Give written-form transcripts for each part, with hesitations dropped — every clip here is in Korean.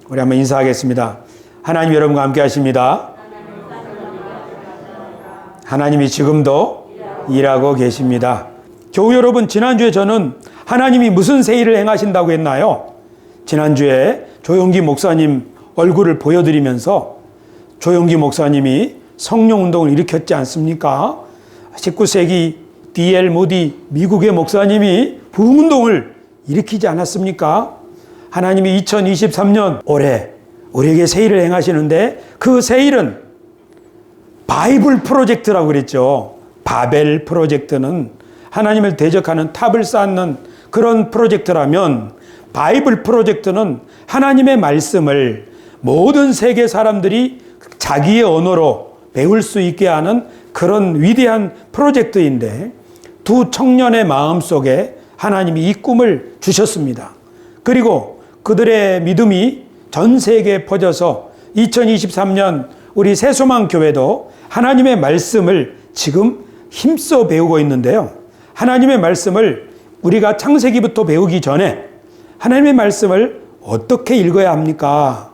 우리 한번 인사하겠습니다. 하나님 여러분과 함께 하십니다. 하나님이 지금도 일하고 계십니다. 교우 여러분, 지난주에 저는 하나님이 무슨 새 일을 행하신다고 했나요? 지난주에 조용기 목사님 얼굴을 보여드리면서 조용기 목사님이 성령운동을 일으켰지 않습니까? 19세기 D.L. 모디 미국의 목사님이 부흥운동을 일으키지 않았습니까? 하나님이 2023년 올해 우리에게 새 일을 행하시는데 그 새 일은 바이블 프로젝트라고 그랬죠. 바벨 프로젝트는 하나님을 대적하는 탑을 쌓는 그런 프로젝트라면 바이블 프로젝트는 하나님의 말씀을 모든 세계 사람들이 자기의 언어로 배울 수 있게 하는 그런 위대한 프로젝트인데 두 청년의 마음속에 하나님이 이 꿈을 주셨습니다. 그리고 그들의 믿음이 전 세계에 퍼져서 2023년 우리 새소망교회도 하나님의 말씀을 지금 힘써 배우고 있는데요. 하나님의 말씀을 우리가 창세기부터 배우기 전에 하나님의 말씀을 어떻게 읽어야 합니까?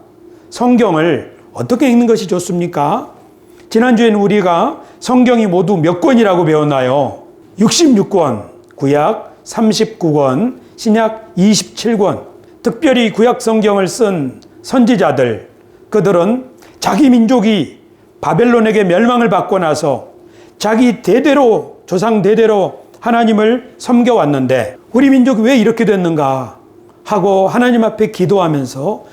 성경을 어떻게 읽는 것이 좋습니까? 지난주에는 우리가 성경이 모두 몇 권이라고 배웠나요? 66권, 구약 39권, 신약 27권. 특별히 구약 성경을 쓴 선지자들, 그들은 자기 민족이 바벨론에게 멸망을 받고 나서 자기 대대로, 조상 대대로 하나님을 섬겨왔는데 우리 민족이 왜 이렇게 됐는가 하고 하나님 앞에 기도하면서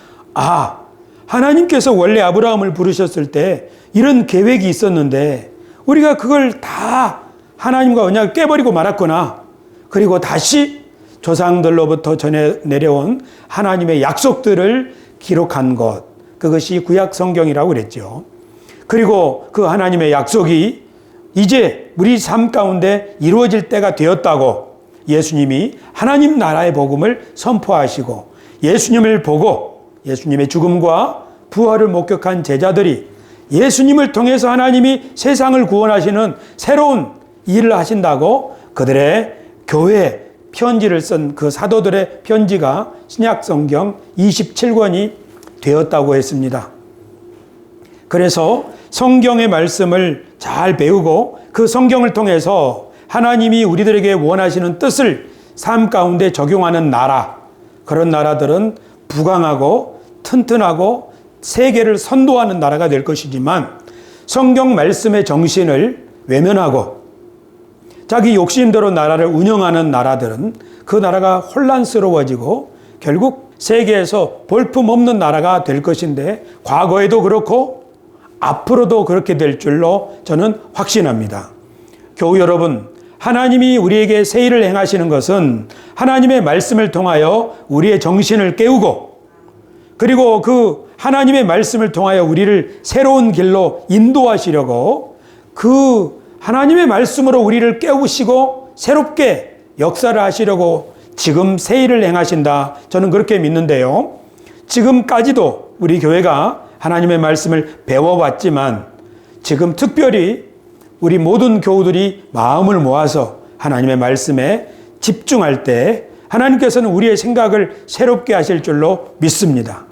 하나님께서 원래 아브라함을 부르셨을 때 이런 계획이 있었는데 우리가 그걸 다 하나님과 언약을 깨버리고 말았구나. 그리고 다시 조상들로부터 전해 내려온 하나님의 약속들을 기록한 것, 그것이 구약 성경이라고 그랬죠. 그리고 그 하나님의 약속이 이제 우리 삶 가운데 이루어질 때가 되었다고 예수님이 하나님 나라의 복음을 선포하시고 예수님을 보고 예수님의 죽음과 부활을 목격한 제자들이 예수님을 통해서 하나님이 세상을 구원하시는 새로운 일을 하신다고 그들의 교회 편지를 쓴 그 사도들의 편지가 신약 성경 27권이 되었다고 했습니다. 그래서 성경의 말씀을 잘 배우고 그 성경을 통해서 하나님이 우리들에게 원하시는 뜻을 삶 가운데 적용하는 나라, 그런 나라들은 부강하고 튼튼하고 세계를 선도하는 나라가 될 것이지만 성경 말씀의 정신을 외면하고 자기 욕심대로 나라를 운영하는 나라들은 그 나라가 혼란스러워지고 결국 세계에서 볼품없는 나라가 될 것인데 과거에도 그렇고 앞으로도 그렇게 될 줄로 저는 확신합니다. 교우 여러분, 하나님이 우리에게 새 일을 행하시는 것은 하나님의 말씀을 통하여 우리의 정신을 깨우고 그리고 그 하나님의 말씀을 통하여 우리를 새로운 길로 인도하시려고 그 하나님의 말씀으로 우리를 깨우시고 새롭게 역사를 하시려고 지금 새 일을 행하신다. 저는 그렇게 믿는데요. 지금까지도 우리 교회가 하나님의 말씀을 배워왔지만 지금 특별히 우리 모든 교우들이 마음을 모아서 하나님의 말씀에 집중할 때 하나님께서는 우리의 생각을 새롭게 하실 줄로 믿습니다.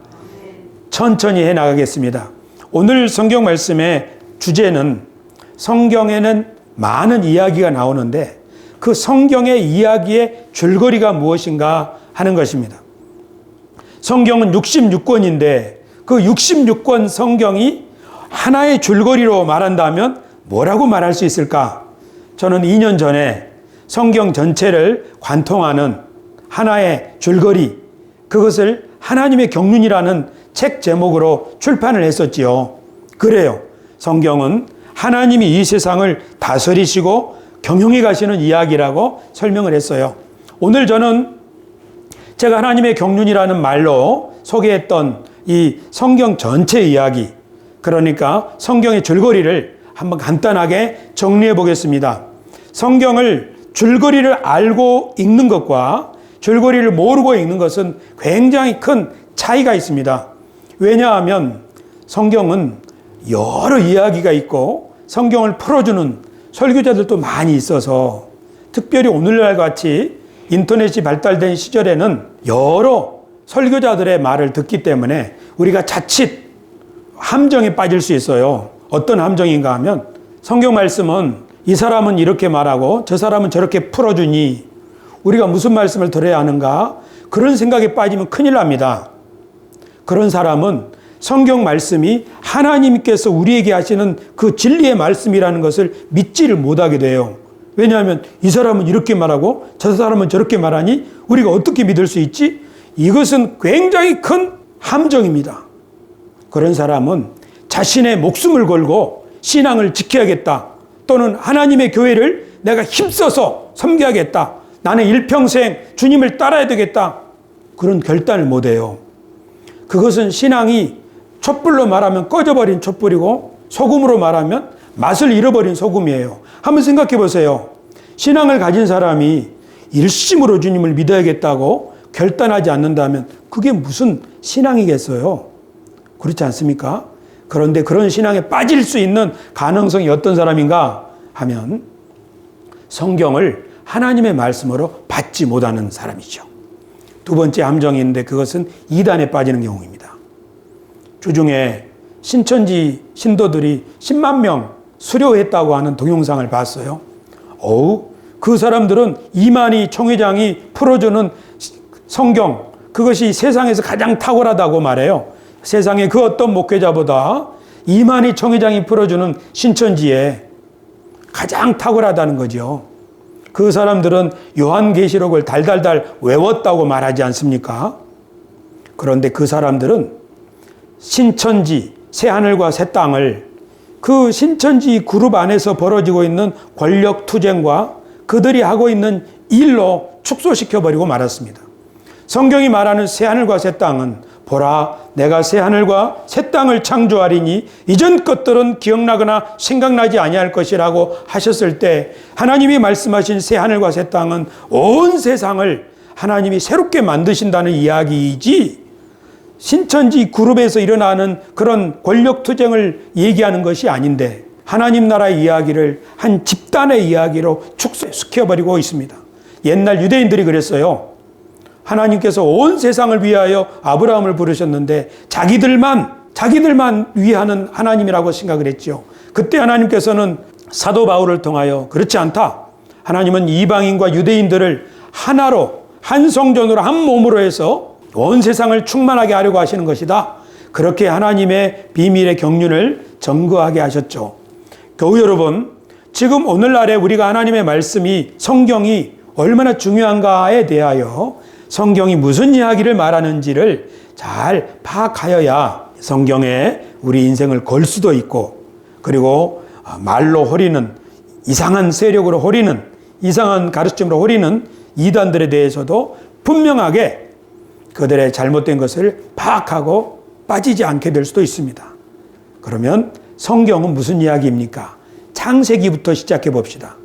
천천히 해나가겠습니다. 오늘 성경 말씀의 주제는 성경에는 많은 이야기가 나오는데 그 성경의 이야기의 줄거리가 무엇인가 하는 것입니다. 성경은 66권인데 그 66권 성경이 하나의 줄거리로 말한다면 뭐라고 말할 수 있을까? 저는 2년 전에 성경 전체를 관통하는 하나의 줄거리, 그것을 하나님의 경륜이라는 책 제목으로 출판을 했었지요. 그래요. 성경은 하나님이 이 세상을 다스리시고 경영해 가시는 이야기라고 설명을 했어요. 오늘 저는 제가 하나님의 경륜이라는 말로 소개했던 이 성경 전체 이야기, 그러니까 성경의 줄거리를 한번 간단하게 정리해 보겠습니다. 성경을 줄거리를 알고 읽는 것과 줄거리를 모르고 읽는 것은 굉장히 큰 차이가 있습니다. 왜냐하면 성경은 여러 이야기가 있고 성경을 풀어주는 설교자들도 많이 있어서 특별히 오늘날 같이 인터넷이 발달된 시절에는 여러 설교자들의 말을 듣기 때문에 우리가 자칫 함정에 빠질 수 있어요. 어떤 함정인가 하면 성경 말씀은 이 사람은 이렇게 말하고 저 사람은 저렇게 풀어주니 우리가 무슨 말씀을 들어야 하는가? 그런 생각에 빠지면 큰일 납니다. 그런 사람은 성경 말씀이 하나님께서 우리에게 하시는 그 진리의 말씀이라는 것을 믿지를 못하게 돼요. 왜냐하면 이 사람은 이렇게 말하고 저 사람은 저렇게 말하니 우리가 어떻게 믿을 수 있지? 이것은 굉장히 큰 함정입니다. 그런 사람은 자신의 목숨을 걸고 신앙을 지켜야겠다. 또는 하나님의 교회를 내가 힘써서 섬겨야겠다. 나는 일평생 주님을 따라야 되겠다. 그런 결단을 못해요. 그것은 신앙이 촛불로 말하면 꺼져버린 촛불이고 소금으로 말하면 맛을 잃어버린 소금이에요. 한번 생각해 보세요. 신앙을 가진 사람이 일심으로 주님을 믿어야겠다고 결단하지 않는다면 그게 무슨 신앙이겠어요? 그렇지 않습니까? 그런데 그런 신앙에 빠질 수 있는 가능성이 어떤 사람인가 하면 성경을 하나님의 말씀으로 받지 못하는 사람이죠. 두 번째 함정인데 그것은 이단에 빠지는 경우입니다. 주중에 신천지 신도들이 10만 명 수료했다고 하는 동영상을 봤어요. 그 사람들은 이만희 총회장이 풀어주는 성경, 그것이 세상에서 가장 탁월하다고 말해요. 세상에 그 어떤 목회자보다 이만희 총회장이 풀어주는 신천지에 가장 탁월하다는 거죠. 그 사람들은 요한계시록을 달달달 외웠다고 말하지 않습니까? 그런데 그 사람들은 신천지, 새하늘과 새 땅을 그 신천지 그룹 안에서 벌어지고 있는 권력 투쟁과 그들이 하고 있는 일로 축소시켜버리고 말았습니다. 성경이 말하는 새하늘과 새 땅은 보라 내가 새하늘과 새 땅을 창조하리니 이전 것들은 기억나거나 생각나지 아니할 것이라고 하셨을 때 하나님이 말씀하신 새하늘과 새 땅은 온 세상을 하나님이 새롭게 만드신다는 이야기이지 신천지 그룹에서 일어나는 그런 권력 투쟁을 얘기하는 것이 아닌데 하나님 나라의 이야기를 한 집단의 이야기로 축소시켜버리고 있습니다. 옛날 유대인들이 그랬어요. 하나님께서 온 세상을 위하여 아브라함을 부르셨는데 자기들만 위하는 하나님이라고 생각을 했죠. 그때 하나님께서는 사도 바울을 통하여 그렇지 않다. 하나님은 이방인과 유대인들을 하나로 한 성전으로 한 몸으로 해서 온 세상을 충만하게 하려고 하시는 것이다. 그렇게 하나님의 비밀의 경륜을 증거하게 하셨죠. 교우 여러분, 지금 오늘날에 우리가 하나님의 말씀이 성경이 얼마나 중요한가에 대하여 성경이 무슨 이야기를 말하는지를 잘 파악하여야 성경에 우리 인생을 걸 수도 있고 그리고 말로 호리는 이상한 세력으로 호리는 이상한 가르침으로 호리는 이단들에 대해서도 분명하게 그들의 잘못된 것을 파악하고 빠지지 않게 될 수도 있습니다. 그러면 성경은 무슨 이야기입니까? 창세기부터 시작해 봅시다.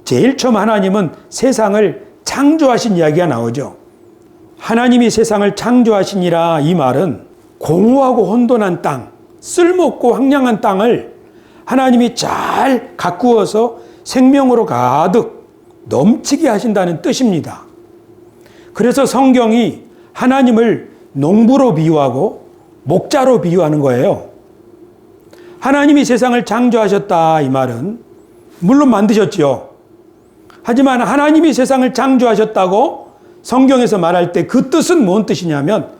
제일 처음 하나님은 세상을 창조하신 이야기가 나오죠. 하나님이 세상을 창조하시니라 이 말은 공허하고 혼돈한 땅, 쓸모없고 황량한 땅을 하나님이 잘 가꾸어서 생명으로 가득 넘치게 하신다는 뜻입니다. 그래서 성경이 하나님을 농부로 비유하고 목자로 비유하는 거예요. 하나님이 세상을 창조하셨다 이 말은 물론 만드셨죠. 하지만 하나님이 세상을 창조하셨다고 성경에서 말할 때 그 뜻은 뭔 뜻이냐면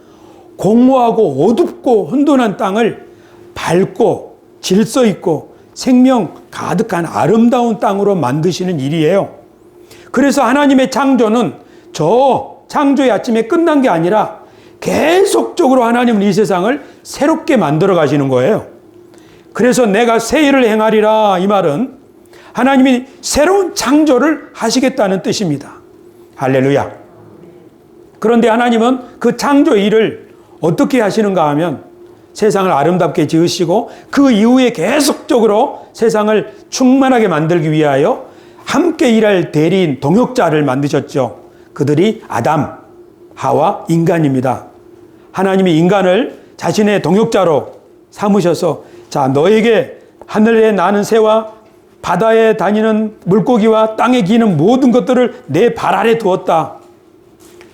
공허하고 어둡고 혼돈한 땅을 밝고 질서 있고 생명 가득한 아름다운 땅으로 만드시는 일이에요. 그래서 하나님의 창조는 저 창조의 아침에 끝난 게 아니라 계속적으로 하나님은 이 세상을 새롭게 만들어 가시는 거예요. 그래서 내가 새 일을 행하리라 이 말은 하나님이 새로운 창조를 하시겠다는 뜻입니다. 할렐루야. 그런데 하나님은 그 창조 일을 어떻게 하시는가 하면 세상을 아름답게 지으시고 그 이후에 계속적으로 세상을 충만하게 만들기 위하여 함께 일할 대리인 동역자를 만드셨죠. 그들이 아담, 하와, 인간입니다. 하나님이 인간을 자신의 동역자로 삼으셔서 자 너에게 하늘에 나는 새와 바다에 다니는 물고기와 땅에 기는 모든 것들을 내 발 아래 두었다.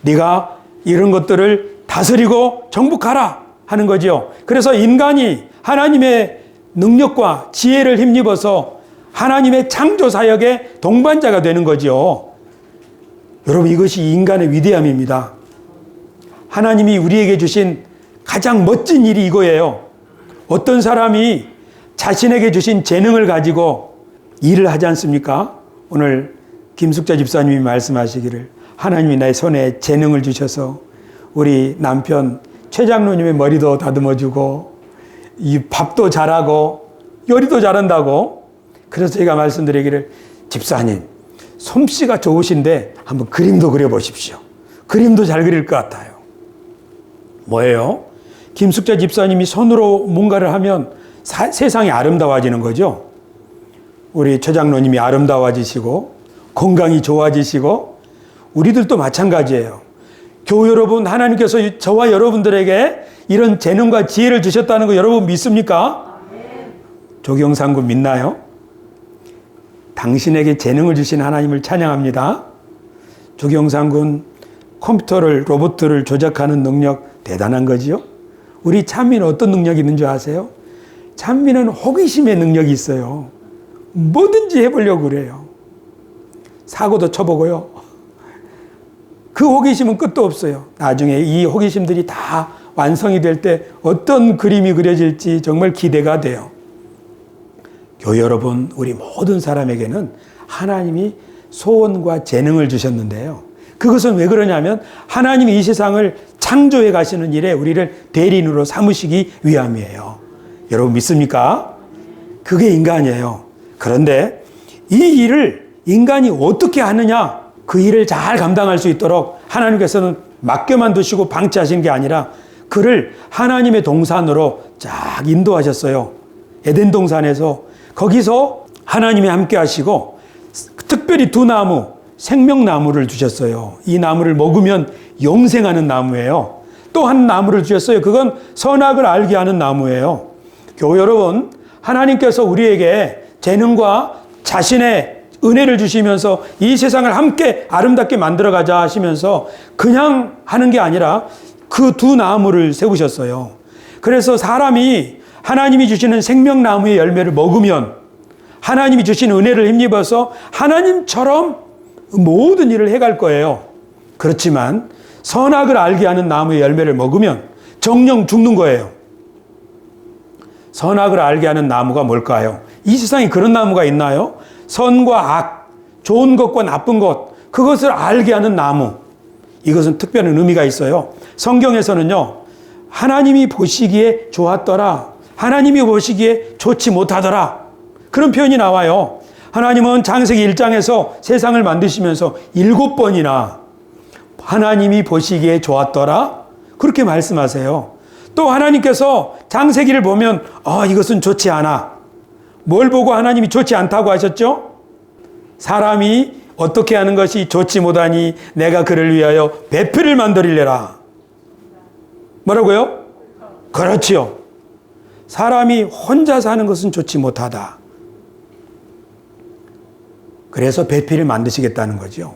네가 이런 것들을 다스리고 정복하라. 하는 거죠. 그래서 인간이 하나님의 능력과 지혜를 힘입어서 하나님의 창조 사역의 동반자가 되는 거죠. 여러분, 이것이 인간의 위대함입니다. 하나님이 우리에게 주신 가장 멋진 일이 이거예요. 어떤 사람이 자신에게 주신 재능을 가지고 일을 하지 않습니까? 오늘 김숙자 집사님이 말씀하시기를 하나님이 나의 손에 재능을 주셔서 우리 남편 최 장로님의 머리도 다듬어주고 이 밥도 잘하고 요리도 잘한다고. 그래서 제가 말씀드리기를 집사님 솜씨가 좋으신데 한번 그림도 그려보십시오. 그림도 잘 그릴 것 같아요. 뭐예요? 김숙자 집사님이 손으로 뭔가를 하면 세상이 아름다워지는 거죠. 우리 최 장로님이 아름다워지시고 건강이 좋아지시고 우리들도 마찬가지예요. 교우 여러분, 하나님께서 저와 여러분들에게 이런 재능과 지혜를 주셨다는 거 여러분 믿습니까? 조경상군 믿나요? 당신에게 재능을 주신 하나님을 찬양합니다. 조경상군 컴퓨터를 로봇을 조작하는 능력 대단한 거지요. 우리 찬미는 어떤 능력이 있는 줄 아세요? 찬미는 호기심의 능력이 있어요. 뭐든지 해보려고 그래요. 사고도 쳐보고요. 그 호기심은 끝도 없어요. 나중에 이 호기심들이 다 완성이 될 때 어떤 그림이 그려질지 정말 기대가 돼요. 교회 여러분, 우리 모든 사람에게는 하나님이 소원과 재능을 주셨는데요. 그것은 왜 그러냐면 하나님이 이 세상을 창조해 가시는 일에 우리를 대리인으로 삼으시기 위함이에요. 여러분 믿습니까? 그게 인간이에요. 그런데 이 일을 인간이 어떻게 하느냐, 그 일을 잘 감당할 수 있도록 하나님께서는 맡겨만 두시고 방치하신 게 아니라 그를 하나님의 동산으로 쫙 인도하셨어요. 에덴 동산에서 거기서 하나님이 함께 하시고 특별히 두 나무, 생명나무를 주셨어요. 이 나무를 먹으면 영생하는 나무예요. 또 한 나무를 주셨어요. 그건 선악을 알게 하는 나무예요. 교회 여러분, 하나님께서 우리에게 재능과 자신의 은혜를 주시면서 이 세상을 함께 아름답게 만들어가자 하시면서 그냥 하는 게 아니라 그 두 나무를 세우셨어요. 그래서 사람이 하나님이 주시는 생명나무의 열매를 먹으면 하나님이 주신 은혜를 힘입어서 하나님처럼 모든 일을 해갈 거예요. 그렇지만 선악을 알게 하는 나무의 열매를 먹으면 정령 죽는 거예요. 선악을 알게 하는 나무가 뭘까요? 이 세상에 그런 나무가 있나요? 선과 악, 좋은 것과 나쁜 것, 그것을 알게 하는 나무. 이것은 특별한 의미가 있어요. 성경에서는요, 하나님이 보시기에 좋았더라, 하나님이 보시기에 좋지 못하더라, 그런 표현이 나와요. 하나님은 창세기 1장에서 세상을 만드시면서 7번이나 하나님이 보시기에 좋았더라 그렇게 말씀하세요. 또 하나님께서 창세기를 보면 이것은 좋지 않아. 뭘 보고 하나님이 좋지 않다고 하셨죠? 사람이 어떻게 하는 것이 좋지 못하니 내가 그를 위하여 배필을 만들리라. 뭐라고요? 그렇지요. 사람이 혼자 사는 것은 좋지 못하다. 그래서 배필을 만드시겠다는 거죠.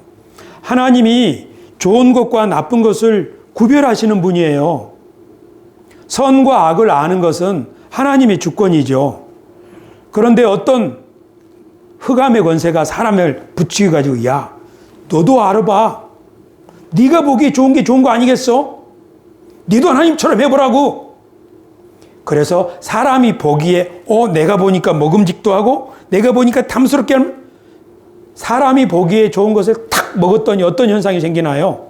하나님이 좋은 것과 나쁜 것을 구별하시는 분이에요. 선과 악을 아는 것은 하나님의 주권이죠. 그런데 어떤 흑암의 권세가 사람을 붙이게 가지고 야, 너도 알아봐. 네가 보기에 좋은 게 좋은 거 아니겠어? 네도 하나님처럼 해보라고. 그래서 사람이 보기에 내가 보니까 먹음직도 하고 내가 보니까 탐스럽게 하는, 사람이 보기에 좋은 것을 탁 먹었더니 어떤 현상이 생기나요?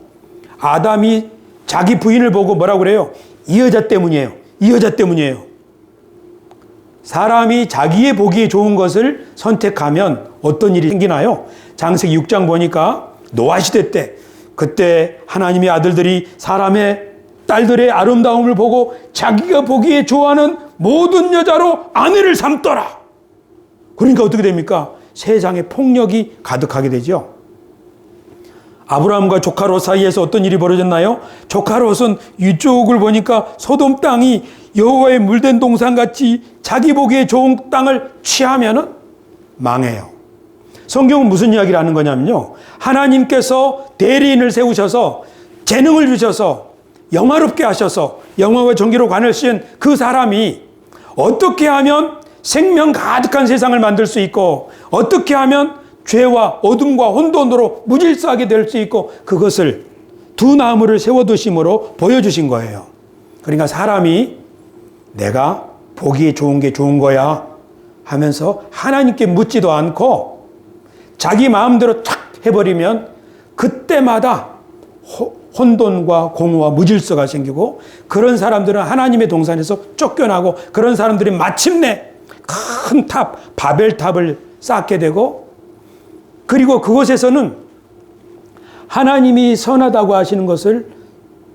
아담이 자기 부인을 보고 뭐라고 그래요? 이 여자 때문이에요. 이 여자 때문이에요. 사람이 자기의 보기에 좋은 것을 선택하면 어떤 일이 생기나요? 창세기 6장 보니까 노아 시대 때, 그때 하나님의 아들들이 사람의 딸들의 아름다움을 보고 자기가 보기에 좋아하는 모든 여자로 아내를 삼더라. 그러니까 어떻게 됩니까? 세상에 폭력이 가득하게 되죠. 아브라함과 조카 롯 사이에서 어떤 일이 벌어졌나요? 조카 롯은 이쪽을 보니까 소돔 땅이 여호와의 물된 동산같이 자기 보기에 좋은 땅을 취하면은 망해요. 성경은 무슨 이야기를 하는 거냐면요, 하나님께서 대리인을 세우셔서 재능을 주셔서 영화롭게 하셔서 영화와 전기로 관을 씌운 그 사람이 어떻게 하면 생명 가득한 세상을 만들 수 있고 어떻게 하면 죄와 어둠과 혼돈으로 무질서하게 될 수 있고 그것을 두 나무를 세워두심으로 보여주신 거예요. 그러니까 사람이 내가 보기에 좋은 게 좋은 거야 하면서 하나님께 묻지도 않고 자기 마음대로 탁 해버리면 그때마다 혼돈과 공허와 무질서가 생기고 그런 사람들은 하나님의 동산에서 쫓겨나고 그런 사람들이 마침내 큰 탑, 바벨탑을 쌓게 되고 그리고 그곳에서는 하나님이 선하다고 하시는 것을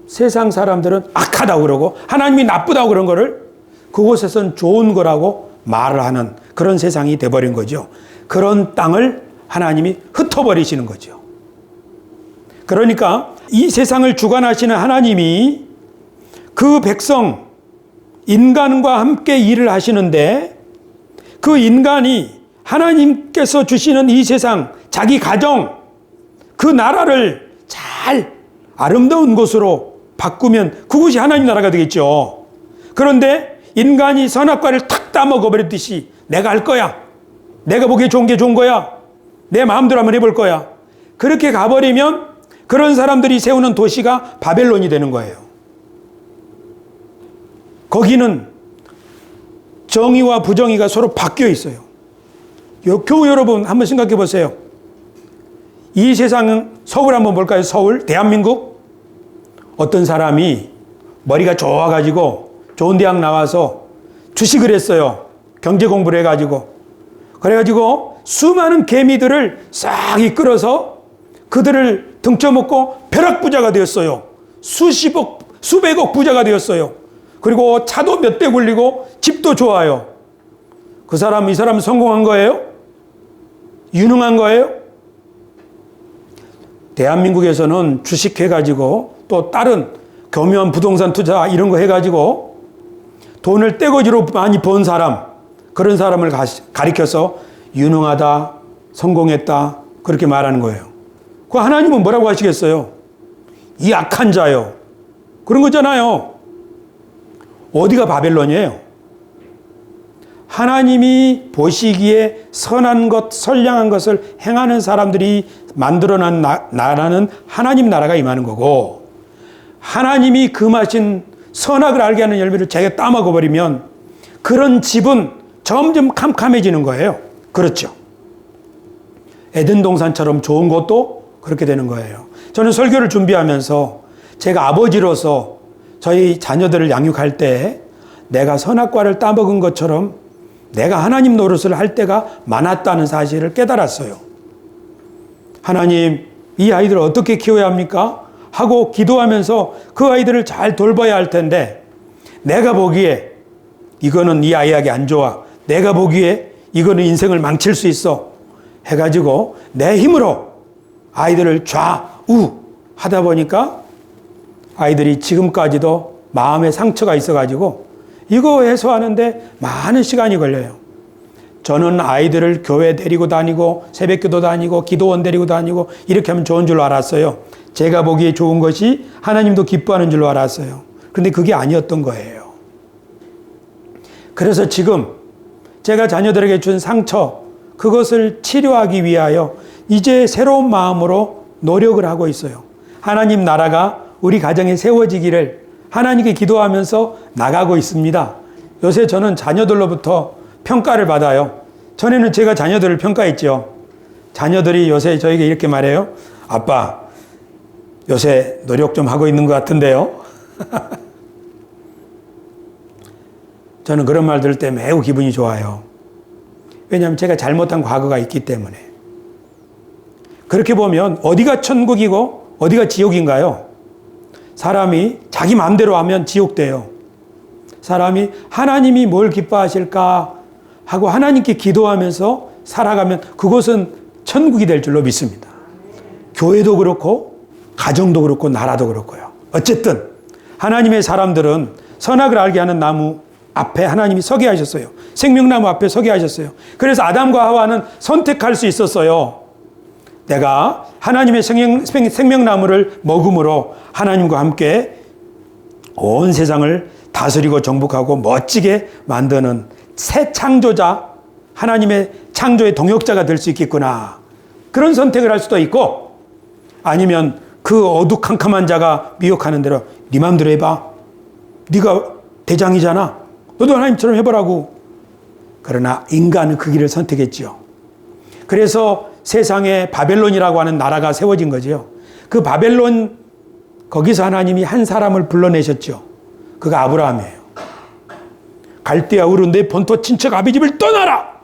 세상 사람들은 악하다고 그러고 하나님이 나쁘다고 그런 거를 그곳에서는 좋은 거라고 말을 하는 그런 세상이 돼버린 거죠. 그런 땅을 하나님이 흩어버리시는 거죠. 그러니까 이 세상을 주관하시는 하나님이 그 백성, 인간과 함께 일을 하시는데 그 인간이 하나님께서 주시는 이 세상, 자기 가정, 그 나라를 잘 아름다운 곳으로 바꾸면 그것이 하나님 나라가 되겠죠. 그런데 인간이 선악과를 탁 따먹어버렸듯이 내가 할 거야. 내가 보기에 좋은 게 좋은 거야. 내 마음대로 한번 해볼 거야. 그렇게 가버리면 그런 사람들이 세우는 도시가 바벨론이 되는 거예요. 거기는 정의와 부정의가 서로 바뀌어 있어요. 교우 여러분 한번 생각해 보세요. 이 세상은 서울 한번 볼까요? 서울, 대한민국. 어떤 사람이 머리가 좋아가지고 좋은 대학 나와서 주식을 했어요. 경제 공부를 해가지고. 그래가지고 수많은 개미들을 싹 이끌어서 그들을 등쳐먹고 벼락부자가 되었어요. 수백억 부자가 되었어요. 그리고 차도 몇 대 굴리고 집도 좋아요. 이 사람은 성공한 거예요? 유능한 거예요? 대한민국에서는 주식해가지고 또 다른 교묘한 부동산 투자 이런 거 해가지고 돈을 떼거지로 많이 번 사람, 그런 사람을 가리켜서 유능하다, 성공했다 그렇게 말하는 거예요. 그 하나님은 뭐라고 하시겠어요? 이 악한 자요. 그런 거잖아요. 어디가 바벨론이에요? 하나님이 보시기에 선한 것, 선량한 것을 행하는 사람들이 만들어낸 나라는 하나님 나라가 임하는 거고 하나님이 금하신 선악을 알게 하는 열매를 자기가 따먹어버리면 그런 집은 점점 캄캄해지는 거예요. 그렇죠. 에덴 동산처럼 좋은 것도 그렇게 되는 거예요. 저는 설교를 준비하면서 제가 아버지로서 저희 자녀들을 양육할 때 내가 선악과를 따먹은 것처럼 내가 하나님 노릇을 할 때가 많았다는 사실을 깨달았어요. 하나님, 이 아이들을 어떻게 키워야 합니까? 하고 기도하면서 그 아이들을 잘 돌봐야 할 텐데 내가 보기에 이거는 이 아이에게 안 좋아. 내가 보기에 이거는 인생을 망칠 수 있어. 해가지고 내 힘으로 아이들을 좌우 하다 보니까 아이들이 지금까지도 마음에 상처가 있어가지고 이거 해소하는데 많은 시간이 걸려요. 저는 아이들을 교회 데리고 다니고 새벽기도 다니고 기도원 데리고 다니고 이렇게 하면 좋은 줄 알았어요. 제가 보기에 좋은 것이 하나님도 기뻐하는 줄로 알았어요. 그런데 그게 아니었던 거예요. 그래서 지금 제가 자녀들에게 준 상처 그것을 치료하기 위하여 이제 새로운 마음으로 노력을 하고 있어요. 하나님 나라가 우리 가정에 세워지기를 하나님께 기도하면서 나가고 있습니다. 요새 저는 자녀들로부터 평가를 받아요. 전에는 제가 자녀들을 평가했죠. 자녀들이 요새 저에게 이렇게 말해요. 아빠, 요새 노력 좀 하고 있는 것 같은데요. 저는 그런 말 들을 때 매우 기분이 좋아요. 왜냐하면 제가 잘못한 과거가 있기 때문에. 그렇게 보면 어디가 천국이고 어디가 지옥인가요? 사람이 자기 마음대로 하면 지옥돼요. 사람이 하나님이 뭘 기뻐하실까 하고 하나님께 기도하면서 살아가면 그곳은 천국이 될 줄로 믿습니다. 교회도 그렇고 가정도 그렇고 나라도 그렇고요. 어쨌든 하나님의 사람들은 선악을 알게 하는 나무 앞에 하나님이 서게 하셨어요. 생명나무 앞에 서게 하셨어요. 그래서 아담과 하와는 선택할 수 있었어요. 내가 하나님의 생명나무를 먹음으로 하나님과 함께 온 세상을 다스리고 정복하고 멋지게 만드는 새 창조자, 하나님의 창조의 동역자가 될 수 있겠구나. 그런 선택을 할 수도 있고, 아니면 그 어두컴컴한 자가 미혹하는 대로 네 마음대로 해봐. 네가 대장이잖아. 너도 하나님처럼 해보라고. 그러나 인간은 그 길을 선택했지요. 그래서 세상에 바벨론이라고 하는 나라가 세워진 거죠. 그 바벨론, 거기서 하나님이 한 사람을 불러내셨죠. 그가 아브라함이에요. 갈대아 우르 내 본토 친척 아비집을 떠나라.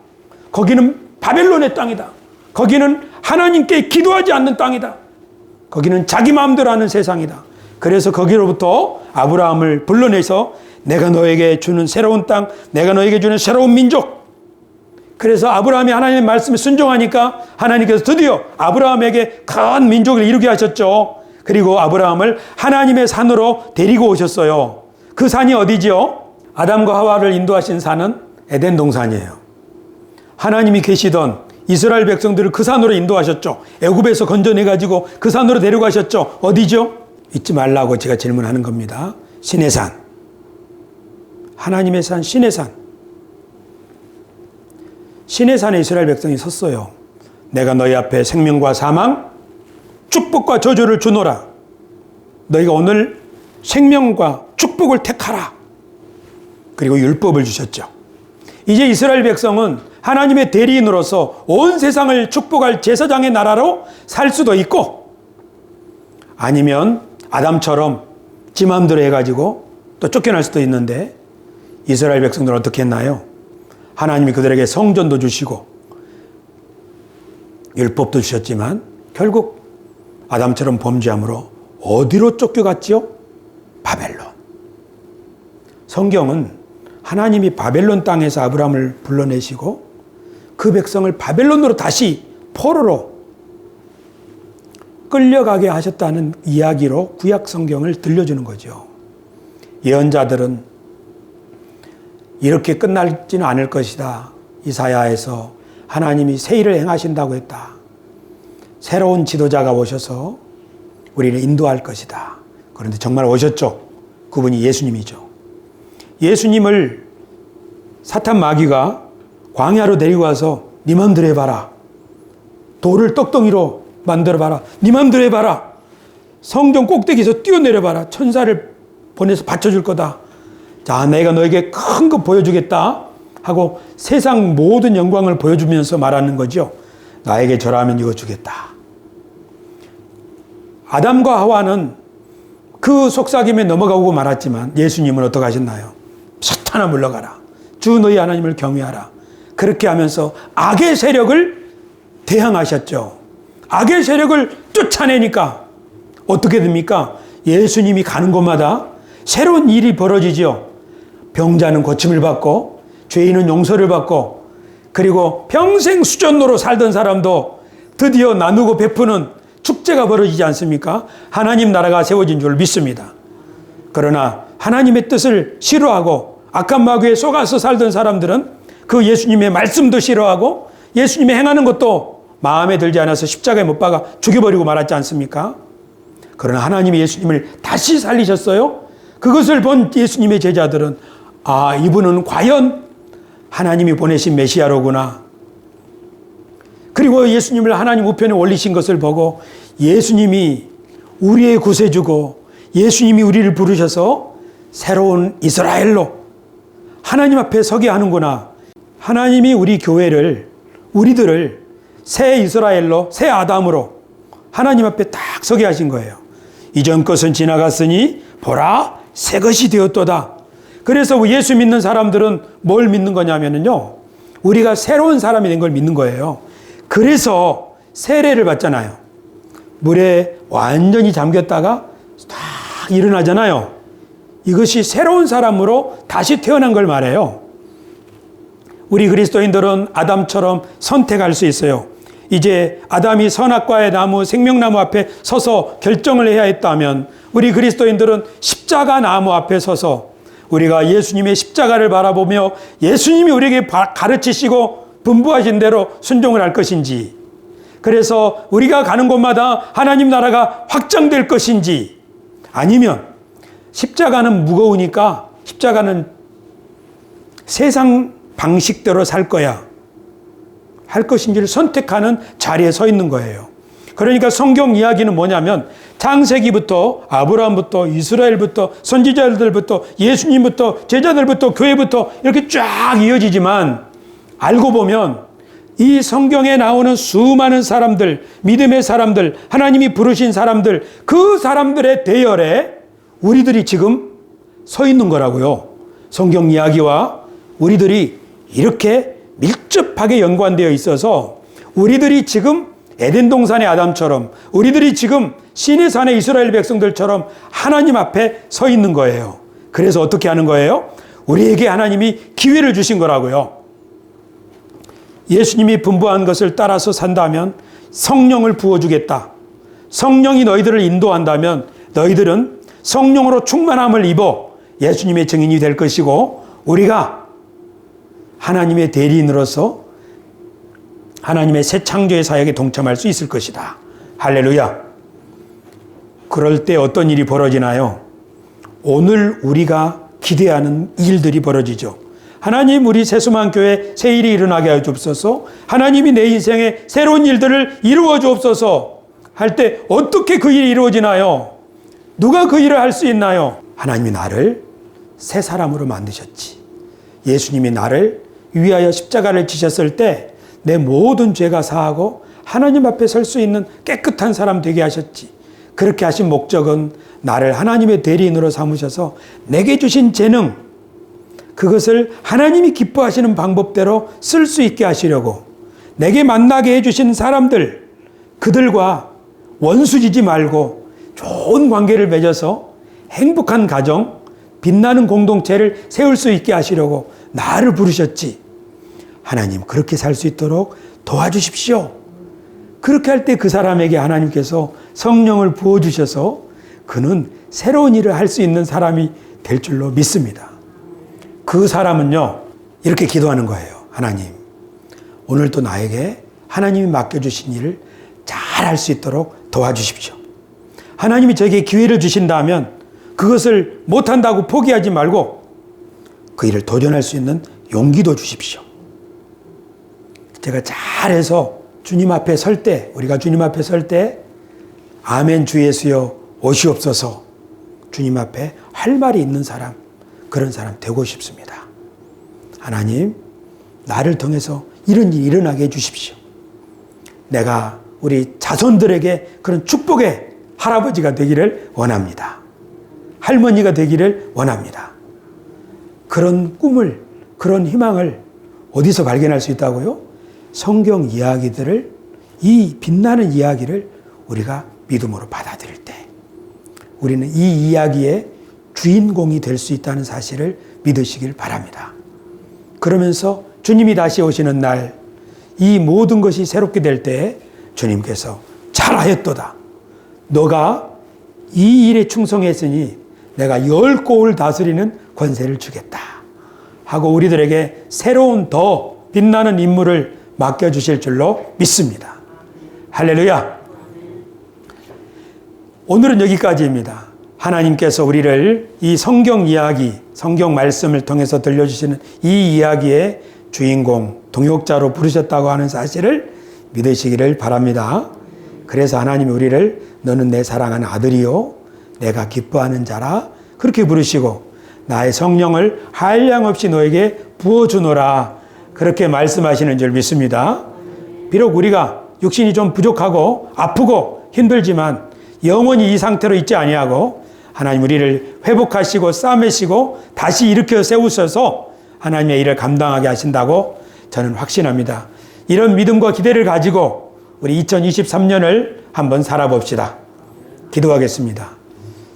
거기는 바벨론의 땅이다. 거기는 하나님께 기도하지 않는 땅이다. 거기는 자기 마음대로 하는 세상이다. 그래서 거기로부터 아브라함을 불러내서 내가 너에게 주는 새로운 땅, 내가 너에게 주는 새로운 민족. 그래서 아브라함이 하나님의 말씀에 순종하니까 하나님께서 드디어 아브라함에게 큰 민족을 이루게 하셨죠. 그리고 아브라함을 하나님의 산으로 데리고 오셨어요. 그 산이 어디지요? 아담과 하와를 인도하신 산은 에덴 동산이에요. 하나님이 계시던 이스라엘 백성들을 그 산으로 인도하셨죠. 애굽에서 건져내가지고 그 산으로 데려가셨죠. 어디죠? 잊지 말라고 제가 질문하는 겁니다. 신의 산. 하나님의 산, 신의 산. 신의 산에 이스라엘 백성이 섰어요. 내가 너희 앞에 생명과 사망, 축복과 저주를 주노라. 너희가 오늘 생명과 축복을 택하라. 그리고 율법을 주셨죠. 이제 이스라엘 백성은 하나님의 대리인으로서 온 세상을 축복할 제사장의 나라로 살 수도 있고, 아니면 아담처럼 지 마음대로 해가지고 또 쫓겨날 수도 있는데, 이스라엘 백성들은 어떻게 했나요? 하나님이 그들에게 성전도 주시고 율법도 주셨지만 결국 아담처럼 범죄함으로 어디로 쫓겨갔지요? 바벨론. 성경은 하나님이 바벨론 땅에서 아브라함을 불러내시고 그 백성을 바벨론으로 다시 포로로 끌려가게 하셨다는 이야기로 구약 성경을 들려주는 거죠. 예언자들은 이렇게 끝날지는 않을 것이다. 이사야에서 하나님이 새 일을 행하신다고 했다. 새로운 지도자가 오셔서 우리를 인도할 것이다. 그런데 정말 오셨죠. 그분이 예수님이죠. 예수님을 사탄 마귀가 광야로 데리고 와서 네 맘대로 해봐라. 돌을 떡덩이로 만들어봐라. 네 맘대로 해봐라. 성전 꼭대기에서 뛰어내려봐라. 천사를 보내서 받쳐줄 거다. 자, 내가 너에게 큰 거 보여주겠다 하고 세상 모든 영광을 보여주면서 말하는 거죠. 나에게 절하면 이거 주겠다. 아담과 하와는 그 속삭임에 넘어가고 말았지만 예수님은 어떻게 하셨나요? 사탄아 물러가라. 주 너희 하나님을 경외하라. 그렇게 하면서 악의 세력을 대항하셨죠. 악의 세력을 쫓아내니까 어떻게 됩니까? 예수님이 가는 곳마다 새로운 일이 벌어지죠. 병자는 고침을 받고 죄인은 용서를 받고, 그리고 평생 수전노로 살던 사람도 드디어 나누고 베푸는 축제가 벌어지지 않습니까? 하나님 나라가 세워진 줄 믿습니다. 그러나 하나님의 뜻을 싫어하고 악한 마귀에 속아서 살던 사람들은 그 예수님의 말씀도 싫어하고 예수님이 행하는 것도 마음에 들지 않아서 십자가에 못 박아 죽여버리고 말았지 않습니까? 그러나 하나님이 예수님을 다시 살리셨어요. 그것을 본 예수님의 제자들은 아, 이분은 과연 하나님이 보내신 메시아로구나. 그리고 예수님을 하나님 우편에 올리신 것을 보고 예수님이 우리의 구세주고 예수님이 우리를 부르셔서 새로운 이스라엘로 하나님 앞에 서게 하는구나. 하나님이 우리 교회를, 우리들을 새 이스라엘로, 새 아담으로 하나님 앞에 딱 서게 하신 거예요. 이전 것은 지나갔으니 보라 새 것이 되었도다. 그래서 예수 믿는 사람들은 뭘 믿는 거냐면요, 우리가 새로운 사람이 된 걸 믿는 거예요. 그래서 세례를 받잖아요. 물에 완전히 잠겼다가 딱 일어나잖아요. 이것이 새로운 사람으로 다시 태어난 걸 말해요. 우리 그리스도인들은 아담처럼 선택할 수 있어요. 이제 아담이 선악과의 나무, 생명나무 앞에 서서 결정을 해야 했다면 우리 그리스도인들은 십자가 나무 앞에 서서 우리가 예수님의 십자가를 바라보며 예수님이 우리에게 가르치시고 분부하신 대로 순종을 할 것인지, 그래서 우리가 가는 곳마다 하나님 나라가 확장될 것인지, 아니면 십자가는 무거우니까 십자가는 세상 방식대로 살 거야 할 것인지를 선택하는 자리에 서 있는 거예요. 그러니까 성경 이야기는 뭐냐면 창세기부터 아브라함부터 이스라엘부터 선지자들부터 예수님부터 제자들부터 교회부터 이렇게 쫙 이어지지만 알고 보면 이 성경에 나오는 수많은 사람들, 믿음의 사람들, 하나님이 부르신 사람들, 그 사람들의 대열에 우리들이 지금 서 있는 거라고요. 성경 이야기와 우리들이 이렇게 밀접하게 연관되어 있어서 우리들이 지금 에덴 동산의 아담처럼 우리들이 지금 시내산의 이스라엘 백성들처럼 하나님 앞에 서 있는 거예요. 그래서 어떻게 하는 거예요? 우리에게 하나님이 기회를 주신 거라고요. 예수님이 분부한 것을 따라서 산다면 성령을 부어주겠다. 성령이 너희들을 인도한다면 너희들은 성령으로 충만함을 입어 예수님의 증인이 될 것이고 우리가 하나님의 대리인으로서 하나님의 새 창조의 사역에 동참할 수 있을 것이다. 할렐루야. 그럴 때 어떤 일이 벌어지나요? 오늘 우리가 기대하는 일들이 벌어지죠. 하나님 우리 새수만교회 새 일이 일어나게 하여 주옵소서. 하나님이 내 인생에 새로운 일들을 이루어 주옵소서 할 때 어떻게 그 일이 이루어지나요? 누가 그 일을 할 수 있나요? 하나님이 나를 새 사람으로 만드셨지. 예수님이 나를 위하여 십자가를 지셨을 때 내 모든 죄가 사하고 하나님 앞에 설 수 있는 깨끗한 사람 되게 하셨지. 그렇게 하신 목적은 나를 하나님의 대리인으로 삼으셔서 내게 주신 재능, 그것을 하나님이 기뻐하시는 방법대로 쓸 수 있게 하시려고 내게 만나게 해주신 사람들, 그들과 원수지지 말고 좋은 관계를 맺어서 행복한 가정, 빛나는 공동체를 세울 수 있게 하시려고 나를 부르셨지. 하나님 그렇게 살 수 있도록 도와주십시오. 그렇게 할 때 그 사람에게 하나님께서 성령을 부어주셔서 그는 새로운 일을 할 수 있는 사람이 될 줄로 믿습니다. 그 사람은요 이렇게 기도하는 거예요. 하나님 오늘도 나에게 하나님이 맡겨주신 일을 잘 할 수 있도록 도와주십시오. 하나님이 저에게 기회를 주신다면 그것을 못한다고 포기하지 말고 그 일을 도전할 수 있는 용기도 주십시오. 제가 잘해서 주님 앞에 설 때, 우리가 주님 앞에 설 때 아멘 주 예수여 오시옵소서 주님 앞에 할 말이 있는 사람, 그런 사람 되고 싶습니다. 하나님 나를 통해서 이런 일이 일어나게 해주십시오. 내가 우리 자손들에게 그런 축복의 할아버지가 되기를 원합니다. 할머니가 되기를 원합니다. 그런 꿈을, 그런 희망을 어디서 발견할 수 있다고요? 성경 이야기들을, 이 빛나는 이야기를 우리가 믿음으로 받아들일 때 우리는 이 이야기의 주인공이 될 수 있다는 사실을 믿으시길 바랍니다. 그러면서 주님이 다시 오시는 날 이 모든 것이 새롭게 될 때 주님께서 잘하였도다. 너가 이 일에 충성했으니 내가 10고을 다스리는 권세를 주겠다 하고 우리들에게 새로운 더 빛나는 임무를 맡겨주실 줄로 믿습니다. 할렐루야. 오늘은 여기까지입니다. 하나님께서 우리를 이 성경 이야기, 성경 말씀을 통해서 들려주시는 이 이야기의 주인공, 동역자로 부르셨다고 하는 사실을 믿으시기를 바랍니다. 그래서 하나님이 우리를 너는 내 사랑하는 아들이요 내가 기뻐하는 자라 그렇게 부르시고 나의 성령을 한량없이 너에게 부어주노라 그렇게 말씀하시는 줄 믿습니다. 비록 우리가 육신이 좀 부족하고 아프고 힘들지만 영원히 이 상태로 있지 아니하고 하나님 우리를 회복하시고 싸매시고 다시 일으켜 세우셔서 하나님의 일을 감당하게 하신다고 저는 확신합니다. 이런 믿음과 기대를 가지고 우리 2023년을 한번 살아봅시다. 기도하겠습니다.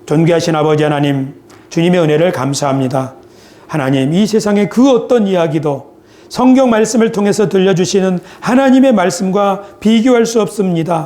존귀하신 아버지 하나님, 주님의 은혜를 감사합니다. 하나님, 이 세상의 그 어떤 이야기도 성경 말씀을 통해서 들려주시는 하나님의 말씀과 비교할 수 없습니다.